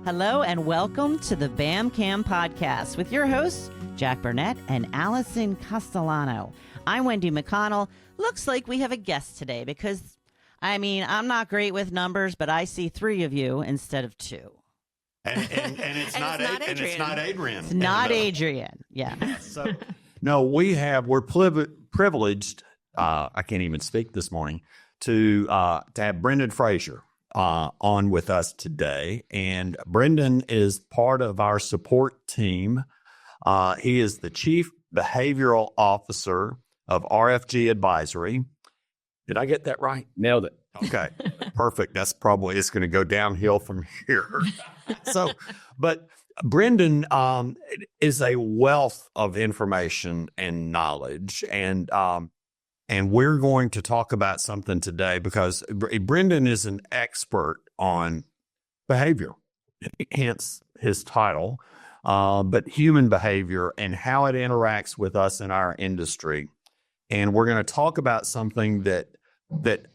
Hello and welcome to the BamCam podcast with your hosts, Jack Burnette and Alison Castellano. I'm Wendy McConnell. Looks like we have a guest today because, I'm not great with numbers, but I see three of you instead of two. And it's not Adrian. It's not Adrian. Yeah. So, no, we're privileged. I can't even speak this morning to have Brendan Frazier on with us today. And Brendan is part of our support team. He is the Chief Behavioral Officer of RFG Advisory. Did I get that right? Nailed it. Okay, perfect. It's going to go downhill from here. But Brendan is a wealth of information and knowledge. And we're going to talk about something today because Brendan is an expert on behavior, hence his title, but human behavior and how it interacts with us in our industry. And we're going to talk about something that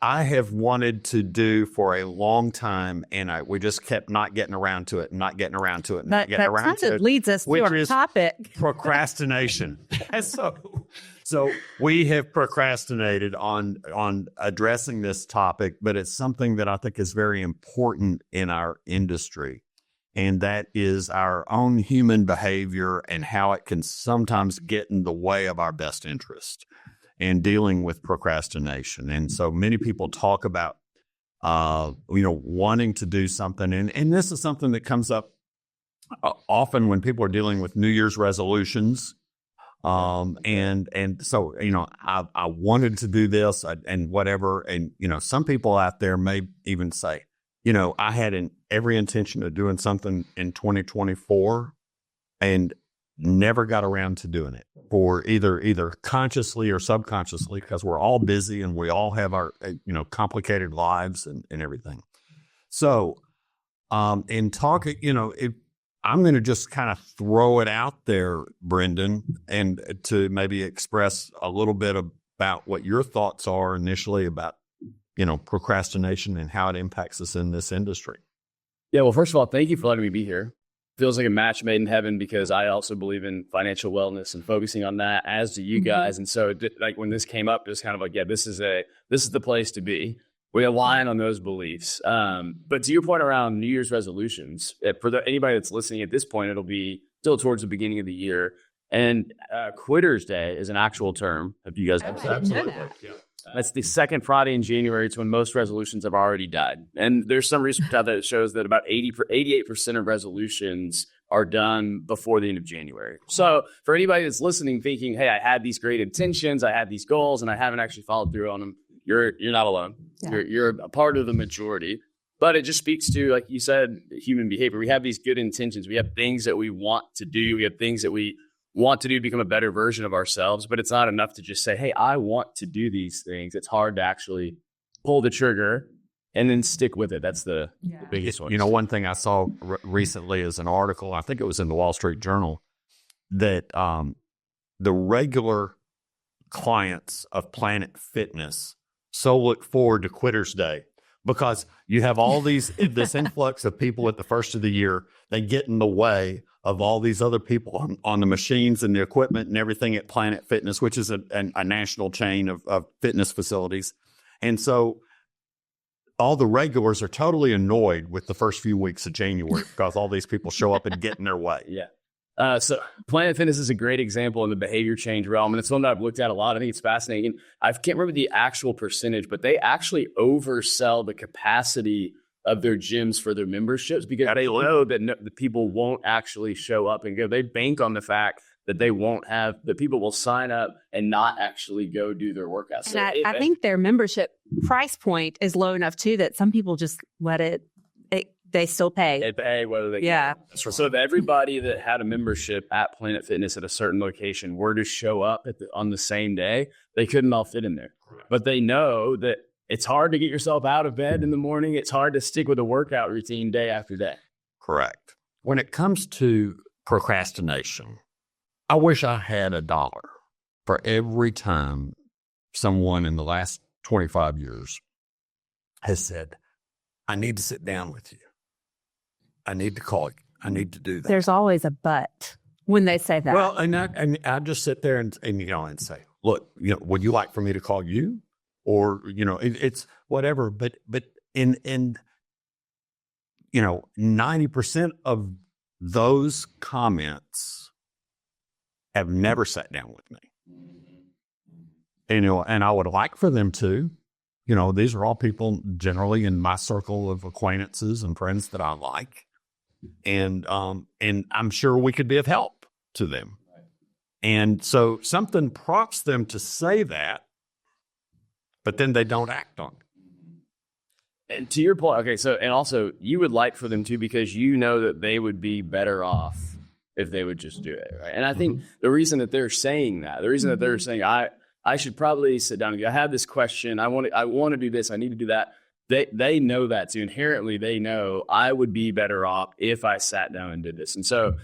I have wanted to do for a long time, and we just kept not getting around to it, That leads us to our topic. Procrastination. So we have procrastinated on addressing this topic, but it's something that I think is very important in our industry. And that is our own human behavior and how it can sometimes get in the way of our best interest and dealing with procrastination. And so many people talk about, wanting to do something. And this is something that comes up often when people are dealing with New Year's resolutions. And so, I wanted to do this and whatever. And, some people out there may even say, I had every intention of doing something in 2024 and never got around to doing it for either consciously or subconsciously, because we're all busy and we all have our, complicated lives and everything. So, in talking, I'm going to just kind of throw it out there, Brendan, and to maybe express a little bit about what your thoughts are initially about, procrastination and how it impacts us in this industry. Yeah, well, first of all, thank you for letting me be here. Feels like a match made in heaven because I also believe in financial wellness and focusing on that, as do you guys. And so, like when this came up, it was kind of like, yeah, this is the place to be. We align on those beliefs. But to your point around New Year's resolutions, anybody that's listening at this point, it'll be still towards the beginning of the year. And Quitter's Day is an actual term. Have you guys? Absolutely. Yeah. That's the second Friday in January. It's when most resolutions have already died. And there's some research out there that shows that about 88% of resolutions are done before the end of January. So for anybody that's listening thinking, hey, I had these great intentions, I had these goals, and I haven't actually followed through on them, you're not alone. Yeah. You're a part of the majority. But it just speaks to, like you said, human behavior. We have these good intentions. We have things that we want to do. We have things that we want to do to become a better version of ourselves. But it's not enough to just say, hey, I want to do these things. It's hard to actually pull the trigger and then stick with it. That's the biggest one. One thing I saw recently is an article, I think it was in the Wall Street Journal, that the regular clients of Planet Fitness so look forward to Quitter's Day because you have all this influx of people at the first of the year. They get in the way of all these other people on the machines and the equipment and everything at Planet Fitness, which is a national chain of fitness facilities. And so all the regulars are totally annoyed with the first few weeks of January because all these people show up and get in their way. Yeah. So Planet Fitness is a great example in the behavior change realm. And it's one that I've looked at a lot. I think it's fascinating. I can't remember the actual percentage, but they actually oversell the capacity of their gyms for their memberships because they know that the people won't actually show up and go. They bank on the fact that that people will sign up and not actually go do their workouts. And I think their membership price point is low enough too that some people just let it they still pay. They pay whether they can. So if everybody that had a membership at Planet Fitness at a certain location were to show up on the same day, they couldn't all fit in there. But they know that it's hard to get yourself out of bed in the morning. It's hard to stick with a workout routine day after day. Correct. When it comes to procrastination, I wish I had $1 for every time someone in the last 25 years has said, I need to sit down with you. I need to call you. I need to do that. There's always a but when they say that. Well, and I just sit there and say, look, would you like for me to call you? Or, it's whatever. But in 90% of those comments have never sat down with me. And I would like for them to. These are all people generally in my circle of acquaintances and friends that I like. And I'm sure we could be of help to them. And so something prompts them to say that, but then they don't act on it. And to your point, okay, so, and also you would like for them to, because that they would be better off if they would just do it, right? And I think the reason that they're saying that, that they're saying, I should probably sit down and go, I have this question, I want to do this, I need to do that. They know that too. Inherently, they know I would be better off if I sat down and did this. And so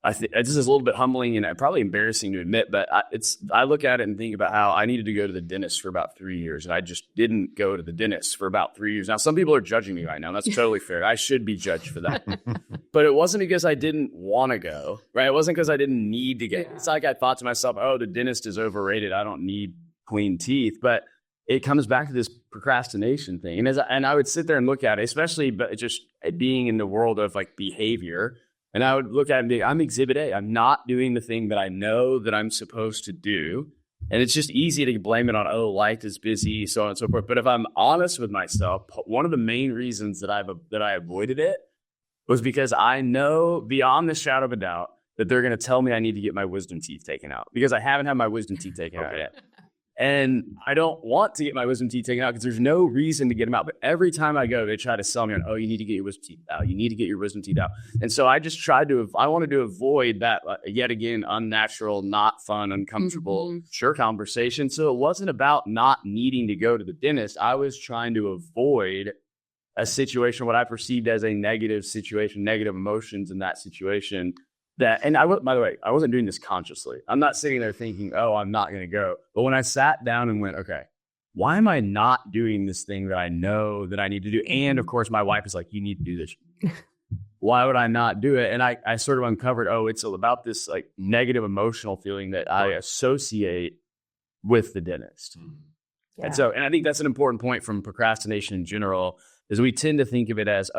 I think this is a little bit humbling and probably embarrassing to admit, but I look at it and think about how I needed to go to the dentist for about 3 years, and I just didn't go to the dentist for about 3 years. Now, some people are judging me right now. And that's totally fair. I should be judged for that. But it wasn't because I didn't want to go, right? It wasn't because I didn't need to get. It's like I thought to myself, oh, the dentist is overrated. I don't need clean teeth. But it comes back to this procrastination thing. And I would sit there and look at it, especially but just being in the world of like behavior. And I would look at it and be, I'm exhibit A. I'm not doing the thing that I know that I'm supposed to do. And it's just easy to blame it on, life is busy, so on and so forth. But if I'm honest with myself, one of the main reasons that I avoided it was because I know beyond the shadow of a doubt that they're going to tell me I need to get my wisdom teeth taken out because I haven't had my wisdom teeth taken out yet. And I don't want to get my wisdom teeth taken out because there's no reason to get them out. But every time I go, they try to sell me on, you need to get your wisdom teeth out. You need to get your wisdom teeth out. And so I just I wanted to avoid that, yet again, unnatural, not fun, uncomfortable, conversation. So it wasn't about not needing to go to the dentist. I was trying to avoid a situation, what I perceived as a negative situation, negative emotions in that situation. By the way, I wasn't doing this consciously. I'm not sitting there thinking, I'm not going to go. But when I sat down and went, okay, why am I not doing this thing that I know that I need to do? And of course, my wife is like, you need to do this. Why would I not do it? And I sort of uncovered, it's about this like negative emotional feeling that I associate with the dentist. Yeah. And I think that's an important point from procrastination in general, is we tend to think of it as,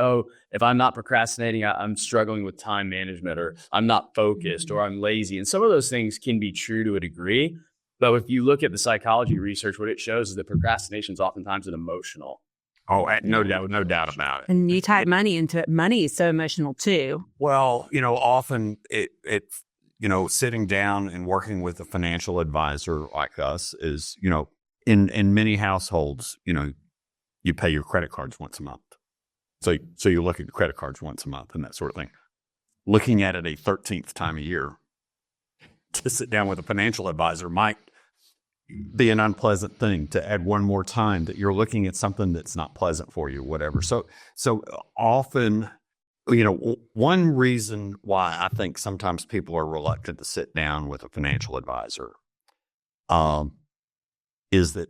if I'm not procrastinating, I'm struggling with time management, or I'm not focused, or I'm lazy. And some of those things can be true to a degree. But if you look at the psychology research, what it shows is that procrastination is oftentimes an emotional. Oh, no doubt about it. And you tie money into it. Money is so emotional too. Well, often it sitting down and working with a financial advisor like us is, in many households, you pay your credit cards once a month. So you look at your credit cards once a month and that sort of thing. Looking at it a 13th time a year to sit down with a financial advisor might be an unpleasant thing, to add one more time that you're looking at something that's not pleasant for you, whatever. So often, one reason why I think sometimes people are reluctant to sit down with a financial advisor is that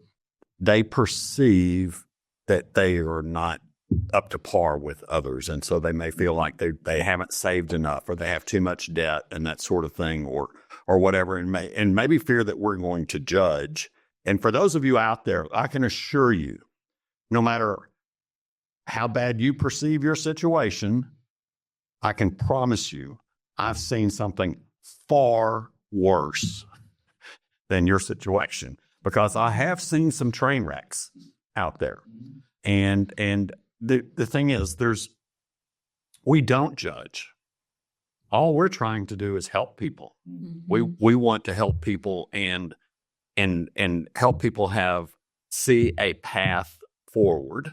they perceive that they are not up to par with others. And so they may feel like they haven't saved enough, or they have too much debt and that sort of thing, or whatever, and maybe fear that we're going to judge. And for those of you out there, I can assure you, no matter how bad you perceive your situation, I can promise you, I've seen something far worse than your situation, because I have seen some train wrecks out there. And the thing is, we don't judge. All we're trying to do is help people. Mm-hmm. We want to help people and help people see a path forward.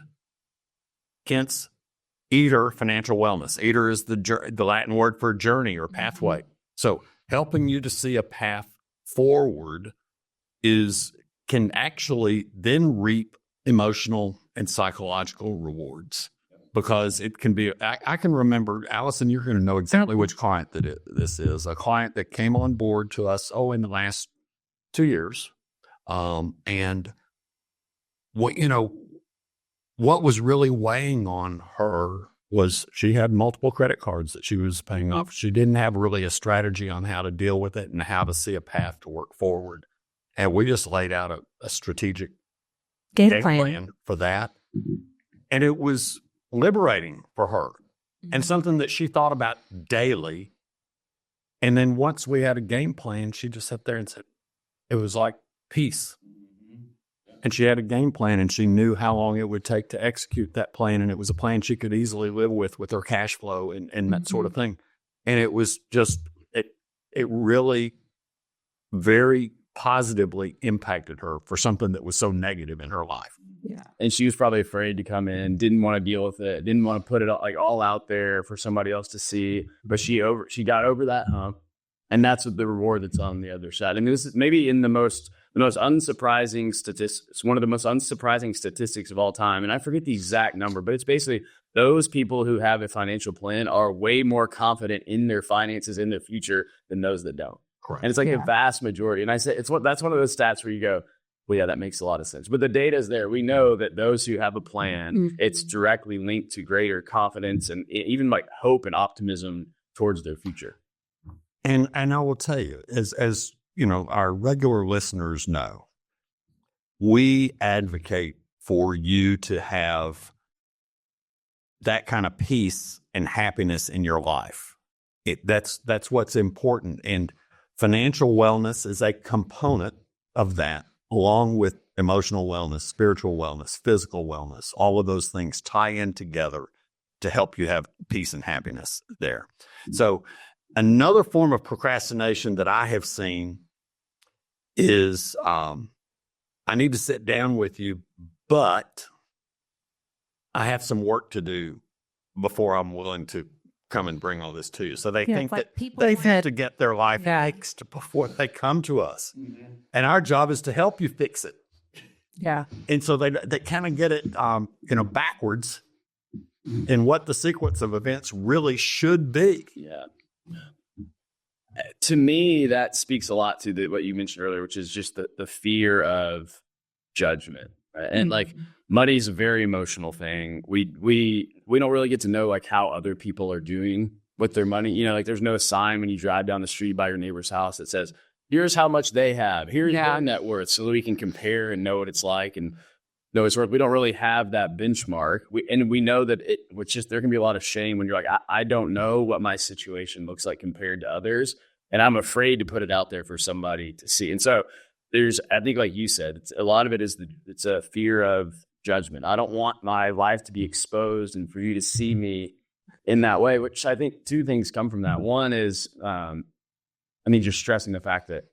Hence, EATER, financial wellness. EATER is the Latin word for journey or pathway. Mm-hmm. So helping you to see a path forward can actually then reap emotional and psychological rewards, because it can be, I can remember, Allison, you're going to know exactly which client this is, a client that came on board to us, in the last 2 years. And what was really weighing on her was she had multiple credit cards that she was paying off. She didn't have really a strategy on how to deal with it and how to see a path to work forward. And we just laid out a strategic game plan for that. And it was liberating for her and something that she thought about daily. And then once we had a game plan, she just sat there and said, it was like peace. And she had a game plan and she knew how long it would take to execute that plan. And it was a plan she could easily live with her cash flow and that sort of thing. And it was just, it really very positively impacted her for something that was so negative in her life. Yeah. And she was probably afraid to come in, didn't want to deal with it, didn't want to put it all out there for somebody else to see. But she got over that hump. And that's what the reward that's on the other side. I mean, this is maybe in the most unsurprising statistics. It's one of the most unsurprising statistics of all time. And I forget the exact number, but it's basically those people who have a financial plan are way more confident in their finances in the future than those that don't. Correct. And it's like the vast majority. And I say that's one of those stats where you go, well, yeah, that makes a lot of sense. But the data is there. We know that those who have a plan, it's directly linked to greater confidence and even like hope and optimism towards their future. And I will tell you, as you know, our regular listeners know, we advocate for you to have that kind of peace and happiness in your life. That's what's important. And financial wellness is a component of that, along with emotional wellness, spiritual wellness, physical wellness. All of those things tie in together to help you have peace and happiness there. So another form of procrastination that I have seen is I need to sit down with you, but I have some work to do before I'm willing to come and bring all this to you. So they think that they have to get their life fixed before they come to us. Mm-hmm. And our job is to help you fix it. Yeah. And so they kind of get it backwards in what the sequence of events really should be. Yeah. To me, that speaks a lot to what you mentioned earlier, which is just the fear of judgment. Right? And like money's a very emotional thing. We don't really get to know like how other people are doing with their money. You know, like there's no sign when you drive down the street by your neighbor's house that says, here's how much they have, here's your net worth, so that we can compare and know what it's like and know it's worth. We don't really have that benchmark. We know that there can be a lot of shame when you're like, I don't know what my situation looks like compared to others. And I'm afraid to put it out there for somebody to see. And so I think like you said, a lot of it is it's a fear of judgment. I don't want my life to be exposed and for you to see me in that way, which I think two things come from that. One is, just stressing the fact that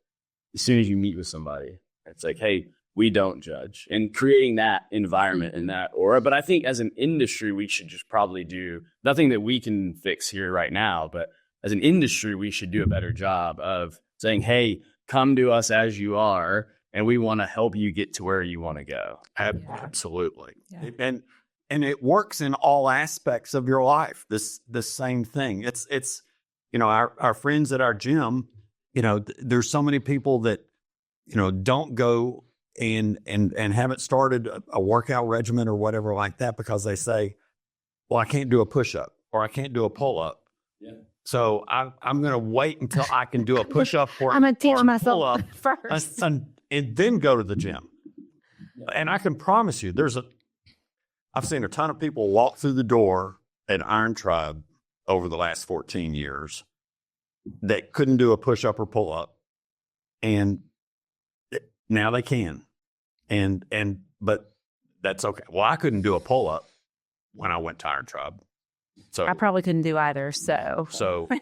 as soon as you meet with somebody, it's like, hey, we don't judge, and creating that environment and that aura. But I think as an industry, we should just probably do nothing that we can fix here right now, but as an industry, we should do a better job of saying, hey, come to us as you are, and we want to help you get to where you want to go. Absolutely. Yeah. And it works in all aspects of your life. The same thing. It's our friends at our gym, there's so many people that, don't go and haven't started a workout regimen or whatever like that because they say, well, I can't do a push-up or I can't do a pull-up. Yeah. So I'm going to wait until I can do a push-up or I'm going to teach myself pull-up first. And then go to the gym. And I can promise you, I've seen a ton of people walk through the door at Iron Tribe over the last 14 years that couldn't do a push-up or pull-up. And now they can. But that's okay. Well, I couldn't do a pull-up when I went to Iron Tribe. So I probably couldn't do either. So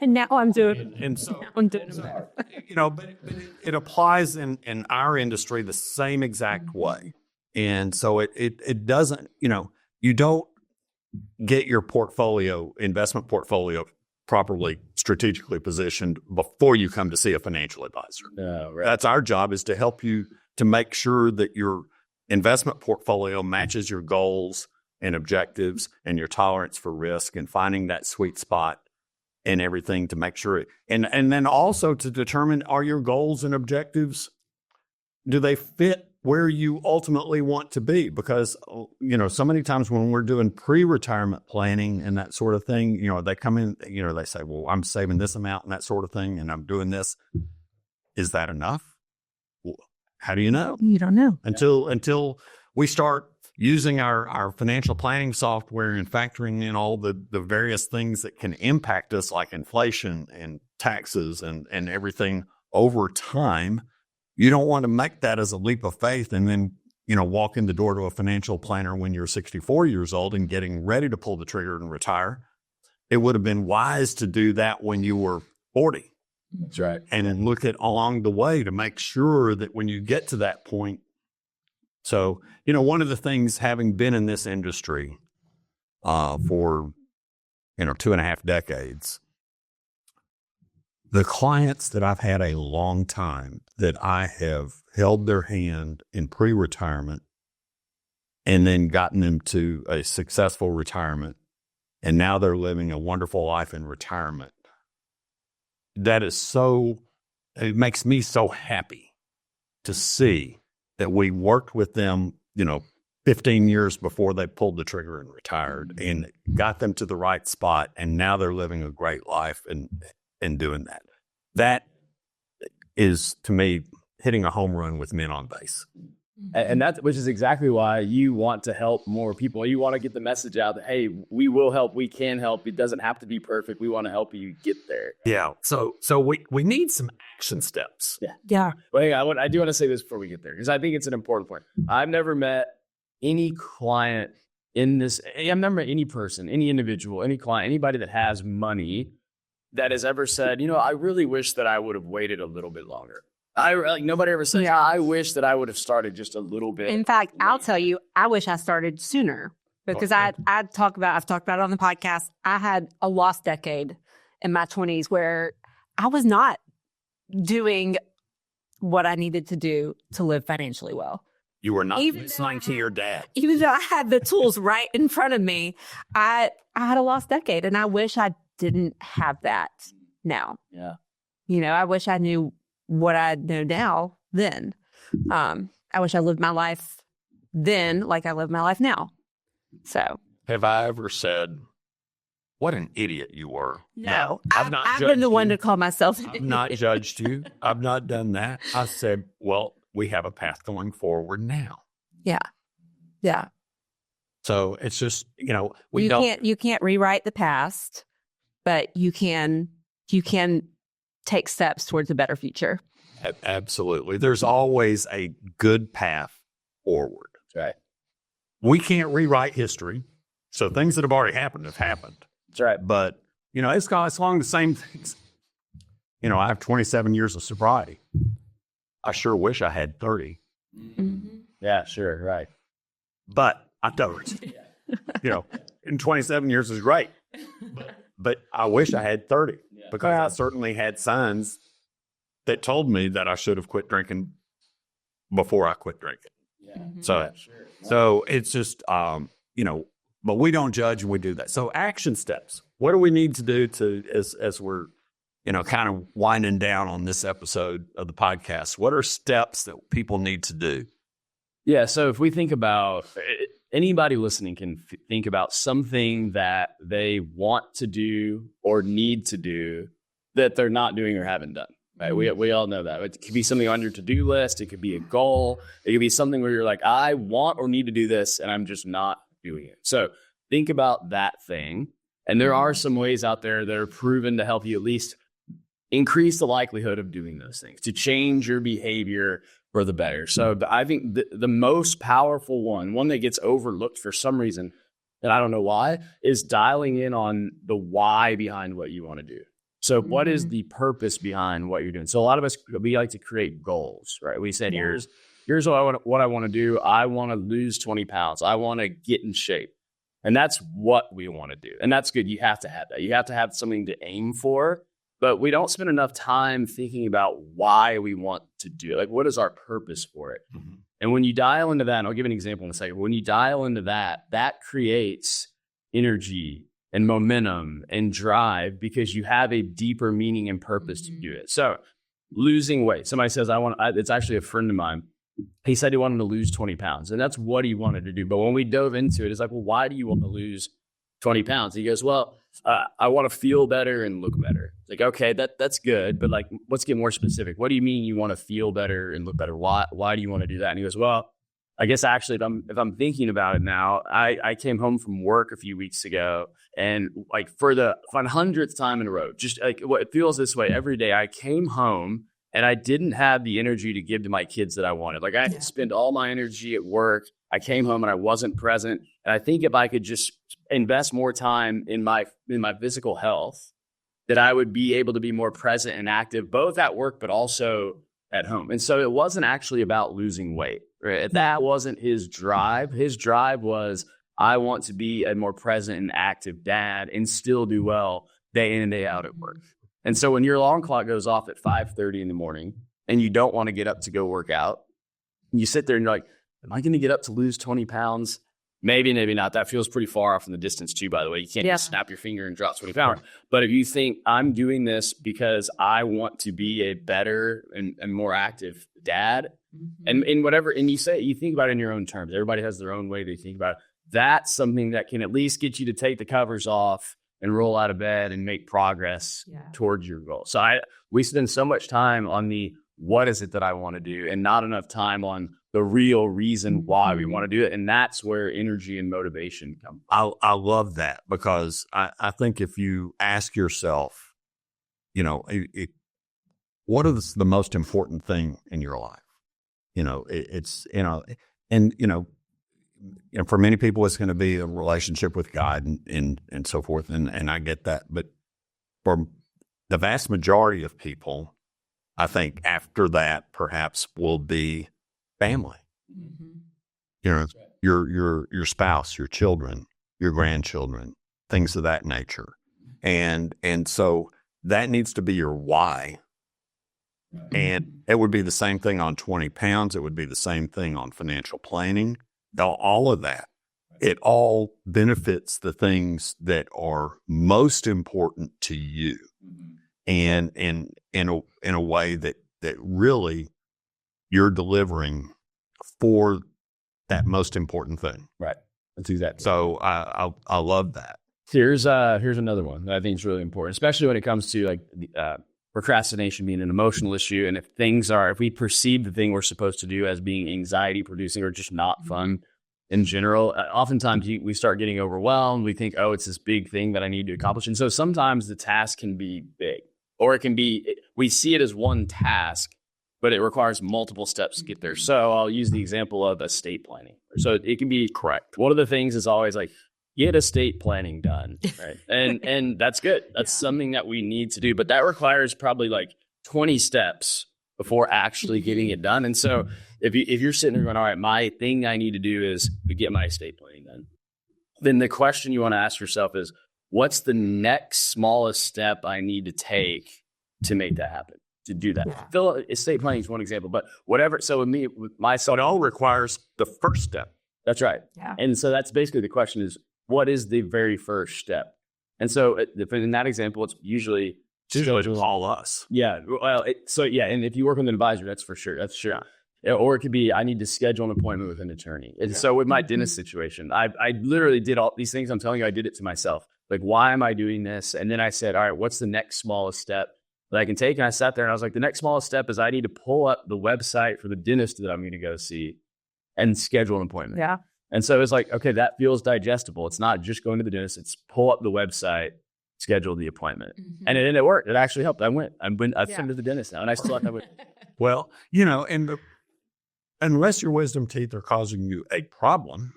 and now I'm doing and so now I'm doing it. but it applies in our industry the same exact way. And so it doesn't, you don't get your investment portfolio properly strategically positioned before you come to see a financial advisor. Right. That's our job, is to help you to make sure that your investment portfolio matches your goals and objectives and your tolerance for risk, and finding that sweet spot and everything to make sure and then also to determine, are your goals and objectives, do they fit where you ultimately want to be, because, so many times when we're doing pre-retirement planning and that sort of thing, they come in, they say, well, I'm saving this amount and that sort of thing, and I'm doing this. Is that enough? Well, how do you know? You don't know. Until we start using our financial planning software and factoring in all the various things that can impact us, like inflation and taxes and everything over time. You don't want to make that as a leap of faith and then, walk in the door to a financial planner when you're 64 years old and getting ready to pull the trigger and retire. It would have been wise to do that when you were 40. That's right. And then look at along the way to make sure that when you get to that point. So, one of the things, having been in this industry for, 2.5 decades, the clients that I've had a long time that I have held their hand in pre-retirement and then gotten them to a successful retirement, and now they're living a wonderful life in retirement. It makes me so happy to see that we worked with them, 15 years before they pulled the trigger and retired, and got them to the right spot. And now they're living a great life and doing that. That is, to me, hitting a home run with men on base. And that, which is exactly why you want to help more people. You want to get the message out that, hey, we will help. We can help. It doesn't have to be perfect. We want to help you get there. Yeah. So we need some action steps. Yeah. Well, I do want to say this before we get there, because I think it's an important point. I've never met any client in this. I've never met any person, any individual, any client, anybody that has money that has ever said, I really wish that I would have waited a little bit longer. Nobody ever says, I wish that I would have started just a little bit. In fact, I'll tell you, I wish I started sooner, because I've talked about it on the podcast. I had a lost decade in my 20s where I was not doing what I needed to do to live financially well. You were not listening to your dad. Even though I had the tools right in front of me, I had a lost decade, and I wish I didn't have that now. Yeah. I wish I knew what I know now then. I wish I lived my life then like I live my life now. So, have I ever said, what an idiot you were? No. I've not I've judged been the one you. to call myself an I've idiot. not judged you. I've not done that. I said, well, we have a path going forward now. Yeah. So it's just, you can't rewrite the past, but you can take steps towards a better future. Absolutely. There's always a good path forward. That's right. We can't rewrite history. So things that have already happened have happened. That's right. But, it's along the same things. I have 27 years of sobriety. I sure wish I had 30. Mm-hmm. Yeah, sure. Right. But I don't. In 27 years is great. But I wish I had 30, because I certainly had signs that told me that I should have quit drinking before I quit drinking. Yeah. Mm-hmm. So it's just, but we don't judge and we do that. So action steps. What do we need to do as we're, kind of winding down on this episode of the podcast? What are steps that people need to do? Yeah. So if we think about, anybody listening can think about something that they want to do or need to do that they're not doing or haven't done. Right? We all know that. It could be something on your to-do list. It could be a goal. It could be something where you're like, I want or need to do this, and I'm just not doing it. So think about that thing. And there are some ways out there that are proven to help you at least increase the likelihood of doing those things, to change your behavior for the better. So I think the most powerful one that gets overlooked for some reason, and I don't know why, is dialing in on the why behind what you want to do. So what is the purpose behind what you're doing? So a lot of us, we like to create goals, right? We said, here's what I want to do. I want to lose 20 pounds. I want to get in shape. And that's what we want to do. And that's good. You have to have that. You have to have something to aim for. But we don't spend enough time thinking about why we want to do it. Like, what is our purpose for it? Mm-hmm. And when you dial into that, and I'll give an example in a second. When you dial into that, that creates energy and momentum and drive, because you have a deeper meaning and purpose to do it. So losing weight. Somebody says, it's actually a friend of mine. he said he wanted to lose 20 pounds, and that's what he wanted to do. But when we dove into it, it's like, well, why do you want to lose 20 pounds? He goes, well, I want to feel better and look better. It's like, okay, that's good. But like, let's get more specific. What do you mean you want to feel better and look better? Why do you want to do that? And he goes, well, I guess actually, if I'm thinking about it now, I came home from work a few weeks ago, and like for the 100th time in a row, just like what it feels this way every day. I came home and I didn't have the energy to give to my kids that I wanted. Like I had to spend all my energy at work. I came home and I wasn't present. And I think if I could just invest more time in my physical health, that I would be able to be more present and active, both at work, but also at home. And so it wasn't actually about losing weight, right? That wasn't his drive. His drive was, I want to be a more present and active dad and still do well day in and day out at work. And so when your alarm clock goes off at 5:30 in the morning and you don't want to get up to go work out, you sit there and you're like, am I going to get up to lose 20 pounds? Maybe, maybe not. That feels pretty far off in the distance too, by the way. You can't just snap your finger and drop 20 pounds. But if you think I'm doing this because I want to be a better and more active dad, and in whatever, and you think about it in your own terms. Everybody has their own way they think about it. That's something that can at least get you to take the covers off and roll out of bed and make progress towards your goal. So we spend so much time on the what is it that I want to do, and not enough time on the real reason why we want to do it. And that's where energy and motivation come from. I love that, because I think if you ask yourself, what is the most important thing in your life? And for many people, it's going to be a relationship with God and so forth. And I get that. But for the vast majority of people, I think after that perhaps will be family. Your spouse, your children, your grandchildren, things of that nature. And so that needs to be your why. And it would be the same thing on 20 pounds. It would be the same thing on financial planning. All of that. It all benefits the things that are most important to you, and in a way that really you're delivering for that most important thing. Right. Let's do that. So I love that. Here's another one that I think is really important, especially when it comes to like procrastination being an emotional issue. And if we perceive the thing we're supposed to do as being anxiety producing or just not fun in general, oftentimes we start getting overwhelmed. We think, oh, it's this big thing that I need to accomplish. And so sometimes the task can be big, or it can be, we see it as one task, but it requires multiple steps to get there. So I'll use the example of estate planning. So it can be correct. One of the things is always like, get estate planning done, right? And that's good. That's something that we need to do, but that requires probably like 20 steps before actually getting it done. And so if you're sitting there going, all right, my thing I need to do is to get my estate planning done, then the question you want to ask yourself is, what's the next smallest step I need to take to make that happen, to do that? Estate planning is one example, but whatever. So with my son, it all requires the first step. That's right. Yeah. And so that's basically the question is, what is the very first step? And so in that example, it's usually call us. Yeah. Well, and if you work with an advisor, that's for sure. That's sure. Yeah. Or it could be, I need to schedule an appointment with an attorney. And so with my dentist situation, I literally did all these things. I'm telling you, I did it to myself. Like, why am I doing this? And then I said, all right, what's the next smallest step that I can take? And I sat there and I was like, the next smallest step is I need to pull up the website for the dentist that I'm going to go see and schedule an appointment. Yeah. And so it's like, okay, that feels digestible. It's not just going to the dentist. It's pull up the website, schedule the appointment. And it worked. It actually helped. I've been to the dentist now, and I still have to. Well, and unless your wisdom teeth are causing you a problem,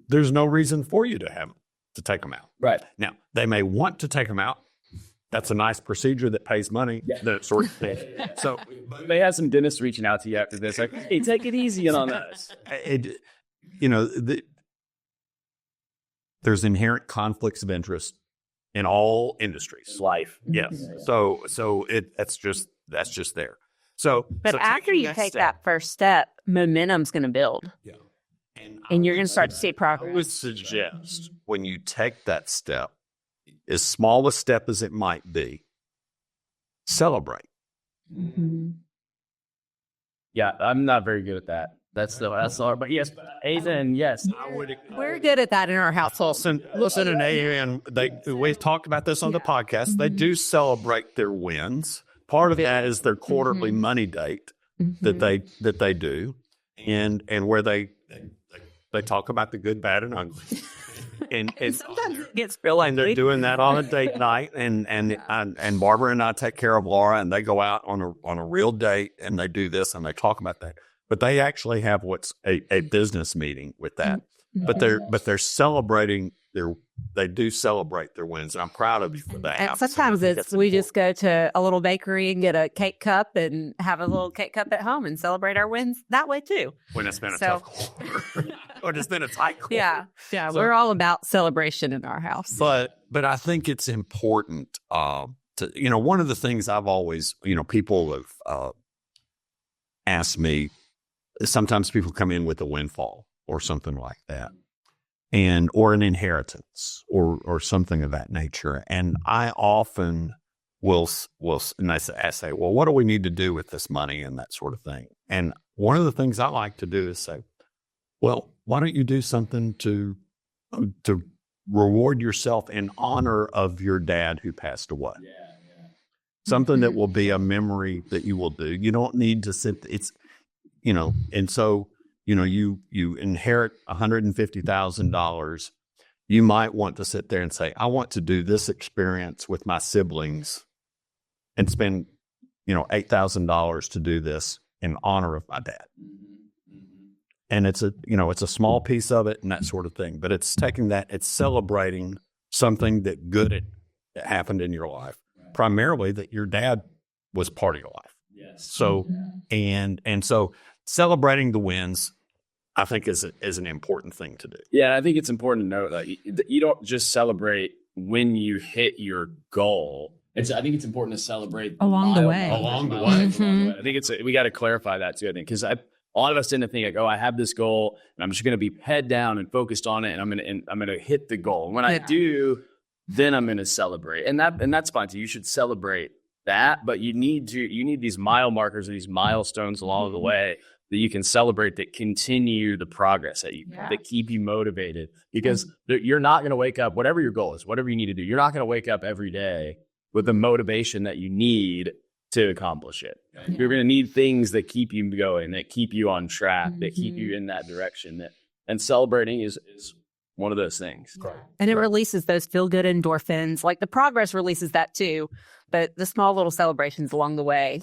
there's no reason for you to take them out. Right. Now, they may want to take them out. That's a nice procedure that pays money, that sort of thing. So you may have some dentists reaching out to you after this, like, hey, take it easy on us. There's inherent conflicts of interest in all industries. Life. Yes. So that's just there. But after you take that first step, momentum's going to build. Yeah. And you're going to start to see progress. I would suggest when you take that step, as small a step as it might be, celebrate. Yeah, I'm not very good at that. That's all. But yes, Ethan, yes, I would. We're good at that in our household. Listen, and we talked about this on the podcast. They do celebrate their wins. Part of that is their quarterly money date that they do, and where they talk about the good, bad, and ugly. And sometimes it gets and they're doing that on a date night, and Barbara and I take care of Laura, and they go out on a real date, and they do this, and they talk about that. But they actually have what's a business meeting with that. But they're celebrating they do celebrate their wins, and I'm proud of you for that. And sometimes we just go to a little bakery and get a cake cup and have a little cake cup at home and celebrate our wins that way too. When it's been a tough quarter, or it's been a tight quarter. Yeah, so, we're all about celebration in our house. But I think it's important to one of the things I've always people have asked me. Sometimes people come in with a windfall or something like that, or an inheritance or something of that nature. And I often will and I say, well, what do we need to do with this money and that sort of thing? And one of the things I like to do is say, well, why don't you do something to reward yourself in honor of your dad who passed away? Something that will be a memory that you will do. You don't need to sit. And so, you inherit $150,000. You might want to sit there and say, I want to do this experience with my siblings and spend, $8,000 to do this in honor of my dad. And it's a small piece of it and that sort of thing, but it's taking that, it's celebrating something that happened in your life, primarily that your dad was part of your life. Yes. So, and so celebrating the wins, I think is an important thing to do. Yeah, I think it's important to note that you don't just celebrate when you hit your goal. I think it's important to celebrate along the way. Along the way. I think we got to clarify that too. I think because a lot of us tend to think like, oh, I have this goal and I'm just going to be head down and focused on it, and I'm going to hit the goal. And when I do, then I'm going to celebrate, and that's fine too. You should celebrate that, but you need these mile markers and these milestones along the way that you can celebrate that continue the progress that keep you motivated, because you're not going to wake up, whatever your goal is, whatever you need to do, you're not going to wake up every day with the motivation that you need to accomplish it. You're going to need things that keep you going, that keep you on track, that keep you in that direction. And celebrating is one of those things. And it releases those feel-good endorphins. Like the progress releases that too, but the small little celebrations along the way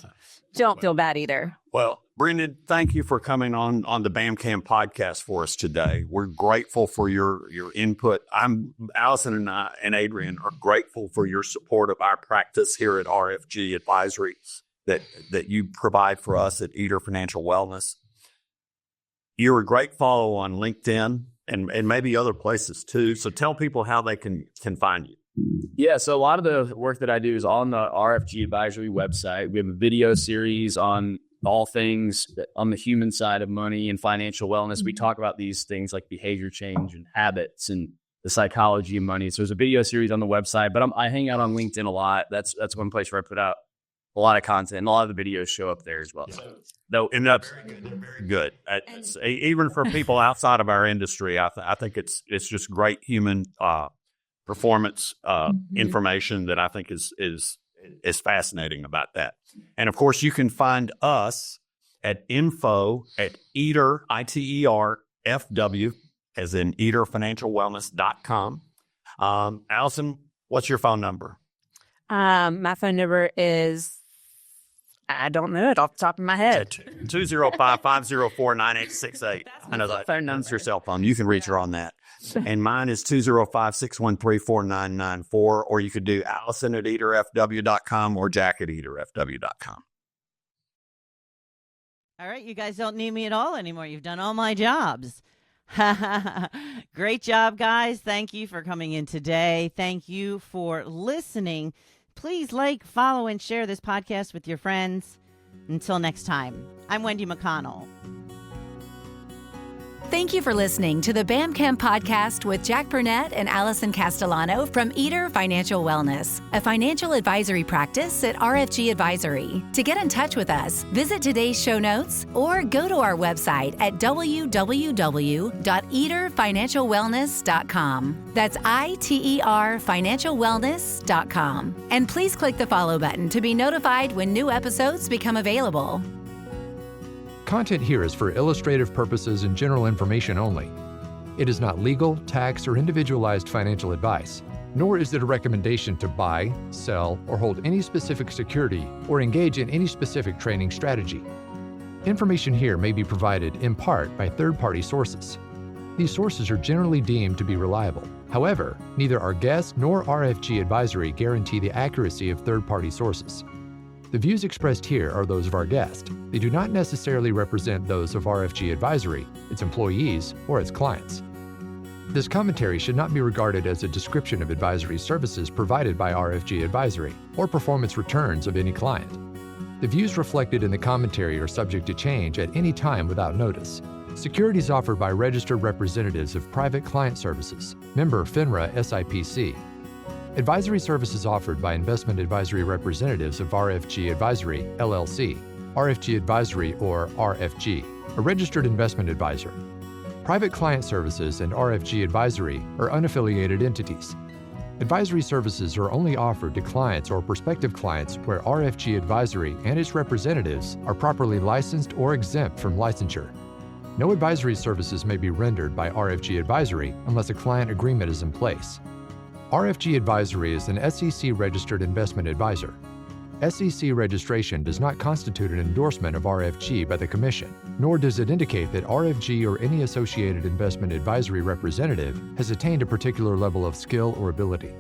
don't feel bad either. Well, Brendan, thank you for coming on the BamCam podcast for us today. We're grateful for your input. Alison and I and Adrian are grateful for your support of our practice here at RFG Advisory that you provide for us at Eater Financial Wellness. You're a great follow on LinkedIn and maybe other places too. So tell people how they can find you. Yeah, so a lot of the work that I do is on the RFG Advisory website. We have a video series on all things on the human side of money and financial wellness. We talk about these things like behavior change and habits and the psychology of money. So there's a video series on the website, but I hang out on LinkedIn a lot. That's one place where I put out a lot of content, and a lot of the videos show up there as well. They're very good. Even for people outside of our industry, I think it's just great human performance information that I think is fascinating about that. And of course, you can find us at info@Eater, ITERFW, as in eaterfinancialwellness.com. Alison, what's your phone number? My phone number is, I don't know it off the top of my head. 205-504-9868. I know that. That's your cell phone. You can reach her on that. And mine is 205-613-4994, or you could do Alison at eaterfw.com or Jack at eaterfw.com. All right, you guys don't need me at all anymore. You've done all my jobs. Great job, guys. Thank you for coming in today. Thank you for listening. Please like, follow, and share this podcast with your friends. Until next time, I'm Wendy McConnell. Thank you for listening to the BamCam podcast with Jack Burnette and Alison Castellano from Eater Financial Wellness, a financial advisory practice at RFG Advisory. To get in touch with us, visit today's show notes or go to our website at www.eaterfinancialwellness.com. That's ITER financialwellness.com. And please click the follow button to be notified when new episodes become available. Content here is for illustrative purposes and general information only. It is not legal, tax, or individualized financial advice, nor is it a recommendation to buy, sell, or hold any specific security or engage in any specific trading strategy. Information here may be provided in part by third-party sources. These sources are generally deemed to be reliable. However, neither our guest nor RFG Advisory guarantee the accuracy of third-party sources. The views expressed here are those of our guest. They do not necessarily represent those of RFG Advisory, its employees, or its clients. This commentary should not be regarded as a description of advisory services provided by RFG Advisory or performance returns of any client. The views reflected in the commentary are subject to change at any time without notice. Securities offered by registered representatives of Private Client Services, member FINRA SIPC. Advisory services offered by investment advisory representatives of RFG Advisory, LLC, RFG Advisory or RFG, a registered investment advisor. Private Client Services and RFG Advisory are unaffiliated entities. Advisory services are only offered to clients or prospective clients where RFG Advisory and its representatives are properly licensed or exempt from licensure. No advisory services may be rendered by RFG Advisory unless a client agreement is in place. RFG Advisory is an SEC-registered investment advisor. SEC registration does not constitute an endorsement of RFG by the Commission, nor does it indicate that RFG or any associated investment advisory representative has attained a particular level of skill or ability.